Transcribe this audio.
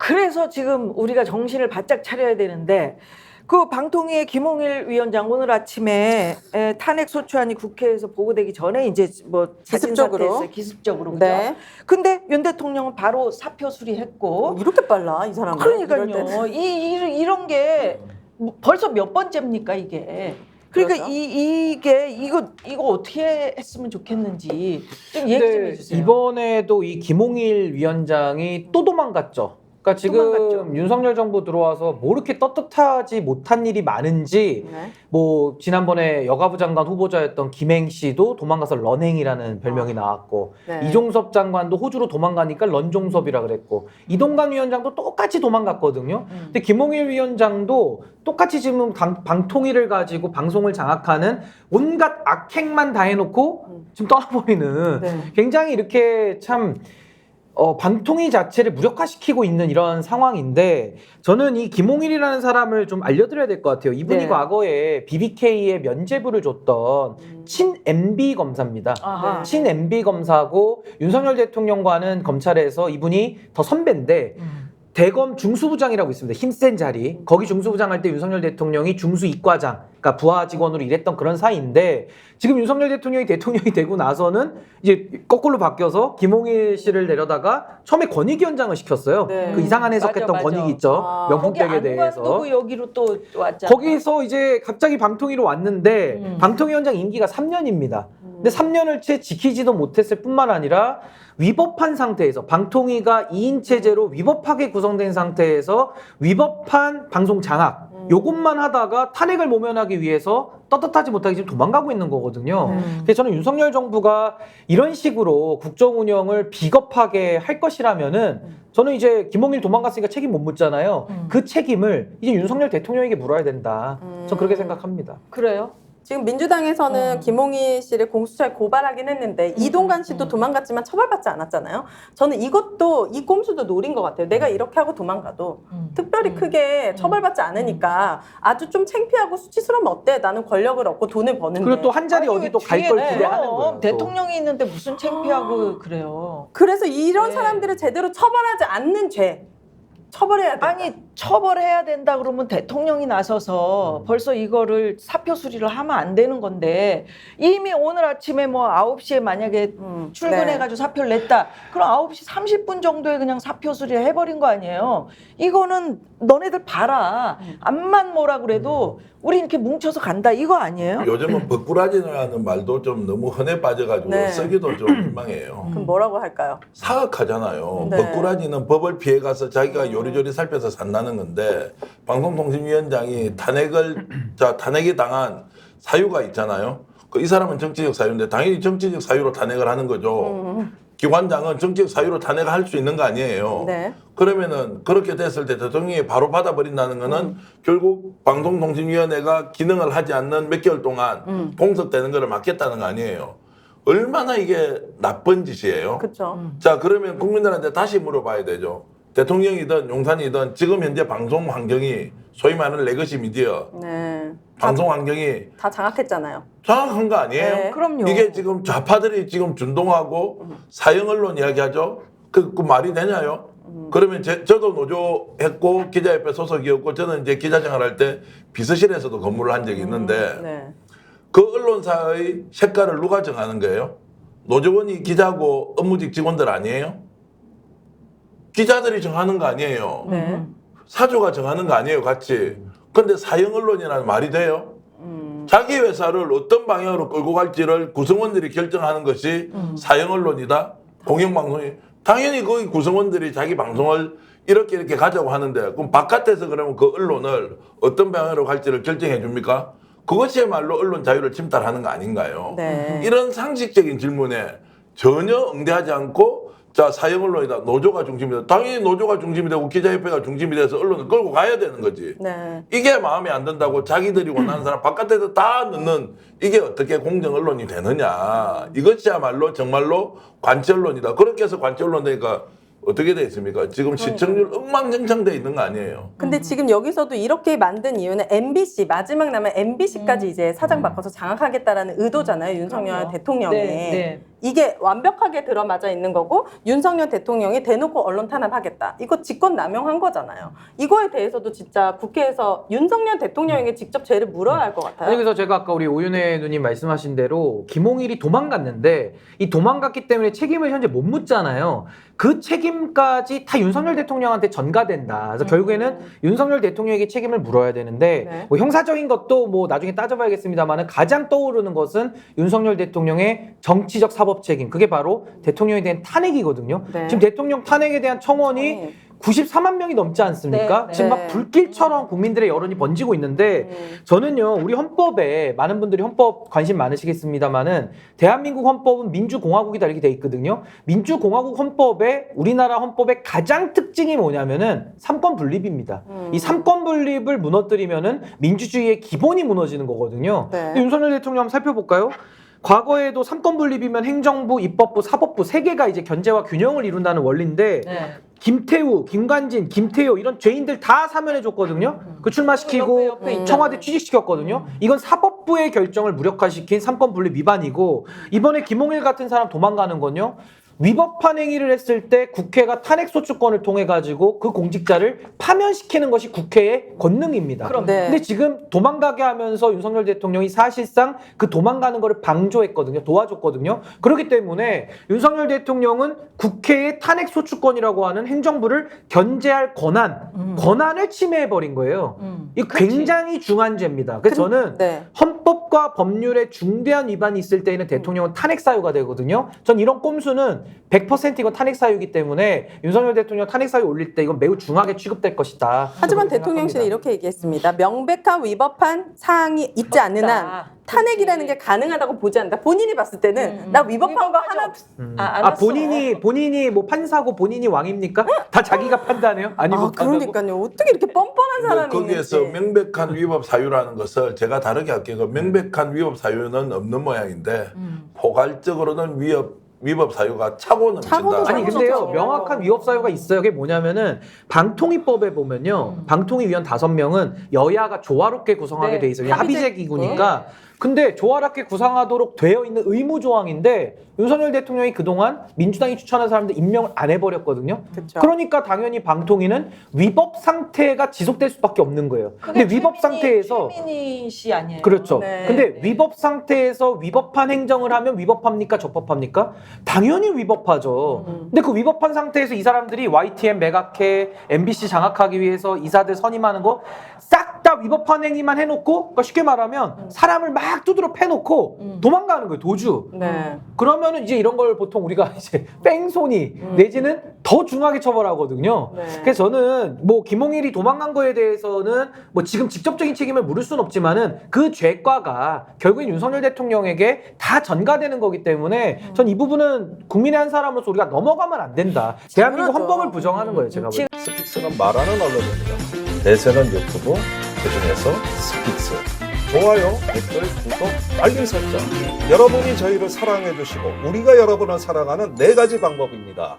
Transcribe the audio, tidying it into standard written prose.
그래서 지금 우리가 정신을 바짝 차려야 되는데 그 방통위의 김홍일 위원장 오늘 아침에 탄핵 소추안이 국회에서 보고되기 전에 이제 뭐 기습적으로 기습적으로 그죠? 네. 근데 윤 대통령은 바로 사표 수리했고 이렇게 빨라 이 사람은. 그러니까요. 이런 게 벌써 몇 번째입니까 이게? 그러니까 그렇죠. 이거 어떻게 했으면 좋겠는지 좀 얘기 좀 해주세요. 이번에도 이 김홍일 위원장이 또 도망갔죠. 그러니까 지금 도망갔죠. 윤석열 정부 들어와서 뭐 이렇게 떳떳하지 못한 일이 많은지 네. 뭐 지난번에 여가부 장관 후보자였던 김행 씨도 도망가서 런행이라는 별명이 나왔고 네. 이종섭 장관도 호주로 도망가니까 런종섭이라 그랬고 이동관 위원장도 똑같이 도망갔거든요. 근데 김홍일 위원장도 똑같이 지금 방통위를 가지고 방송을 장악하는 온갖 악행만 다 해놓고 지금 떠나버리는 네. 굉장히 이렇게 참 방통위 자체를 무력화시키고 있는 이런 상황인데 저는 이 김홍일이라는 사람을 좀 알려드려야 될 것 같아요. 이분이 네. 과거에 BBK에 면죄부를 줬던 친 MB 검사입니다. 아하. 친 MB 검사고 윤석열 대통령과는 검찰에서 이분이 더 선배인데 대검 중수부장이라고 있습니다. 힘센 자리. 거기 중수부장 할 때 윤석열 대통령이 중수이과장, 그러니까 부하 직원으로 일했던 그런 사이인데 지금 윤석열 대통령이 되고 나서는 이제 거꾸로 바뀌어서 김홍일 씨를 내려다가 처음에 권익위원장을 시켰어요. 네. 그 이상한 해석했던 맞아. 권익이 있죠. 아. 명품백에 거기 대해서. 안관두고 여기로 또 왔잖아. 거기서 이제 갑자기 방통위로 왔는데 방통위원장 임기가 3년입니다. 근데 3년을 채 지키지도 못했을 뿐만 아니라 위법한 상태에서 방통위가 2인 체제로 위법하게 구성된 상태에서 위법한 방송 장악 요것만 하다가 탄핵을 모면하기 위해서 떳떳하지 못하게 지금 도망가고 있는 거거든요. 그래서 저는 윤석열 정부가 이런 식으로 국정 운영을 비겁하게 할 것이라면은 저는 이제 김홍일 도망갔으니까 책임 못 묻잖아요. 그 책임을 이제 윤석열 대통령에게 물어야 된다. 저 그렇게 생각합니다. 그래요? 지금 민주당에서는 김홍희 씨를 공수처에 고발하긴 했는데 이동관 씨도 도망갔지만 처벌받지 않았잖아요. 저는 이것도 이 꼼수도 노린 것 같아요. 내가 이렇게 하고 도망가도 특별히 크게 처벌받지 않으니까 아주 좀 창피하고 수치스러우면 어때? 나는 권력을 얻고 돈을 버는데. 그리고 또 한 자리 아니, 어디 또 갈 뒤에 걸 그럼 기대하는 거예요. 또. 대통령이 있는데 무슨 창피하고 그래요. 그래서 이런 네. 사람들을 제대로 처벌하지 않는 죄 처벌해야 돼. 아니 처벌해야 된다 그러면 대통령이 나서서 벌써 이거를 사표 수리를 하면 안 되는 건데 이미 오늘 아침에 뭐 9시에 만약에 출근해가지고 사표를 냈다. 그럼 9시 30분 정도에 그냥 사표 수리를 해버린 거 아니에요. 이거는 너네들 봐라. 암만 뭐라 그래도 우리 이렇게 뭉쳐서 간다 이거 아니에요? 요즘은 버꾸라지라는 말도 좀 너무 흔해 빠져가지고 네. 쓰기도 좀 민망해요. 그럼 뭐라고 할까요? 사악하잖아요. 네. 버꾸라지는 법을 피해가서 자기가 요리조리 살펴서 산다는 건데 방송통신위원장이 탄핵이 당한 사유가 있잖아요. 이 사람은 정치적 사유인데 당연히 정치적 사유로 탄핵을 하는 거죠. 기관장은 정치적 사유로 탄핵을 할 수 있는 거 아니에요. 네. 그러면은 그렇게 됐을 때 대통령이 바로 받아버린다는 거는 결국 방송통신위원회가 기능을 하지 않는 몇 개월 동안 공석되는 거를 막겠다는 거 아니에요. 얼마나 이게 나쁜 짓이에요. 그렇죠. 자, 그러면 국민들한테 다시 물어봐야 되죠. 대통령이든 용산이든 지금 현재 방송 환경이 소위 말하는 레거시 미디어 네. 방송 환경이 다 장악했잖아요. 정확한 거 아니에요? 네. 그럼요. 이게 지금 좌파들이 지금 준동하고 사형 언론 이야기하죠. 그 말이 되냐요? 그러면 저도 노조했고 기자협회 소속이었고 저는 이제 기자 생활할 때 비서실에서도 근무를 한 적이 있는데 네. 그 언론사의 색깔을 누가 정하는 거예요? 노조원이 기자고 업무직 직원들 아니에요? 기자들이 정하는 거 아니에요? 네. 사조가 정하는 거 아니에요, 같이. 근데 사형 언론이라는 말이 돼요? 자기 회사를 어떤 방향으로 끌고 갈지를 구성원들이 결정하는 것이 사형 언론이다? 공영방송이. 당연히 거기 구성원들이 자기 방송을 이렇게 가자고 하는데 그럼 바깥에서 그러면 그 언론을 어떤 방향으로 갈지를 결정해 줍니까? 그것이야말로 언론 자유를 침탈하는 거 아닌가요? 네. 이런 상식적인 질문에 전혀 응대하지 않고 자, 사형 언론이다. 노조가 중심이다. 당연히 노조가 중심이 되고 기자협회가 중심이 돼서 언론을 끌고 가야 되는 거지. 네. 이게 마음에 안 든다고 자기들이 원하는 사람 바깥에서 다 넣는 이게 어떻게 공정 언론이 되느냐. 이것이야말로 정말로 관치 언론이다. 그렇게 해서 관치 언론 되니까 어떻게 돼 있습니까? 지금 시청률 엉망진창 돼 있는 거 아니에요. 근데 지금 여기서도 이렇게 만든 이유는 MBC 마지막 남은 MBC까지 이제 사장 바꿔서 장악하겠다라는 의도잖아요. 윤석열 그럼요. 대통령이. 네, 네. 이게 완벽하게 들어맞아 있는 거고 윤석열 대통령이 대놓고 언론 탄압하겠다. 이거 직권 남용한 거잖아요. 이거에 대해서도 진짜 국회에서 윤석열 대통령에게 직접 죄를 물어야 할 것 같아요. 아니, 그래서 제가 아까 우리 오윤혜 누님 말씀하신 대로 김홍일이 도망갔는데 이 도망갔기 때문에 책임을 현재 못 묻잖아요. 그 책임까지 다 윤석열 대통령한테 전가된다. 그래서 결국에는 윤석열 대통령에게 책임을 물어야 되는데 네. 뭐 형사적인 것도 뭐 나중에 따져봐야겠습니다만 가장 떠오르는 것은 윤석열 대통령의 정치적 사법 책임. 그게 바로 대통령에 대한 탄핵이거든요. 네. 지금 대통령 탄핵에 대한 청원이 94만 명이 넘지 않습니까? 네, 네. 지금 막 불길처럼 국민들의 여론이 번지고 있는데 저는요, 우리 헌법에 많은 분들이 헌법 관심 많으시겠습니다만은 대한민국 헌법은 민주공화국이다 이렇게 돼 있거든요. 민주공화국 헌법에 우리나라 헌법의 가장 특징이 뭐냐면은 삼권 분립입니다. 이 삼권 분립을 무너뜨리면은 민주주의의 기본이 무너지는 거거든요. 네. 근데 윤석열 대통령 한번 살펴볼까요? 과거에도 삼권 분립이면 행정부, 입법부, 사법부 세 개가 이제 견제와 균형을 이룬다는 원리인데 네. 김태우, 김관진, 김태효 이런 죄인들 다 사면해 줬거든요. 그 출마시키고 옆에 있잖아요. 청와대 취직시켰거든요. 이건 사법부의 결정을 무력화시킨 삼권 분립 위반이고 이번에 김홍일 같은 사람 도망가는 건요. 위법한 행위를 했을 때 국회가 탄핵소추권을 통해 가지고 그 공직자를 파면시키는 것이 국회의 권능입니다. 그럼. 네. 근데 지금 도망가게 하면서 윤석열 대통령이 사실상 그 도망가는 거를 방조했거든요. 도와줬거든요. 그렇기 때문에 윤석열 대통령은 국회의 탄핵소추권이라고 하는 행정부를 견제할 권한을 침해해버린 거예요. 이거 굉장히 중한 죄입니다. 그래서 저는 네. 헌법과 법률에 중대한 위반이 있을 때에는 대통령은 탄핵 사유가 되거든요. 전 이런 꼼수는 100% 이건 탄핵 사유이기 때문에 윤석열 대통령 탄핵 사유 올릴 때 이건 매우 중하게 취급될 것이다. 하지만 그렇게 대통령실은 생각합니다. 이렇게 얘기했습니다. 명백한 위법한 사항이 있지 않는 한 탄핵이라는 게 가능하다고 보지 않는다. 본인이 봤을 때는 나 위법한 거 하나 안 아 왔어. 본인이 뭐 판사고 본인이 왕입니까? 다 자기가 판단해요? 아니 아, 못한다고? 그러니까요. 어떻게 이렇게 뻔뻔한 사람이 거기에서 있는지. 명백한 위법 사유라는 것을 제가 다르게 할게요. 그 명백한 위법 사유는 없는 모양인데 포괄적으로는 위법 사유가 차고 넘친다. 차고도 아니 그렇죠. 근데요 명확한 위법 사유가 있어요. 그게 뭐냐면은 방통위법에 보면요 방통위 위원 5명은 여야가 조화롭게 구성하게 네, 돼 있어요. 합의제 합의제 기구니까. 근데 조화롭게 구성하도록 되어 있는 의무 조항인데 윤석열 대통령이 그동안 민주당이 추천한 사람들 임명을 안 해버렸거든요. 그쵸. 그러니까 당연히 방통위는 위법 상태가 지속될 수밖에 없는 거예요. 근데 위법 상태에서 최민희 씨 아니에요? 그렇죠. 네. 근데 위법 상태에서 위법한 행정을 하면 위법합니까? 적법합니까? 당연히 위법하죠. 근데 그 위법한 상태에서 이 사람들이 YTN 매각해, MBC 장악하기 위해서 이사들 선임하는 거 싹 다 위법한 행위만 해놓고, 그러니까 쉽게 말하면 사람을 막 두드러 패놓고 도망가는 거예요. 도주. 네. 그러면은 이제 이런 걸 보통 우리가 이제 뺑소니 내지는 더 중하게 처벌하거든요. 네. 그래서 저는 뭐 김홍일이 도망간 거에 대해서는 뭐 지금 직접적인 책임을 물을 수는 없지만은 그 죄과가 결국엔 윤석열 대통령에게 다 전가되는 거기 때문에 전 이 부분은 국민의 한 사람으로서 우리가 넘어가면 안 된다. 대한민국 당연하죠. 헌법을 부정하는 거예요, 제가 볼 때. 스픽스는 말하는 언론입니다. 대세는 유튜브, 그중에서 스픽스. 좋아요, 댓글, 구독, 알림 설정. 여러분이 저희를 사랑해 주시고 우리가 여러분을 사랑하는 4가지 방법입니다.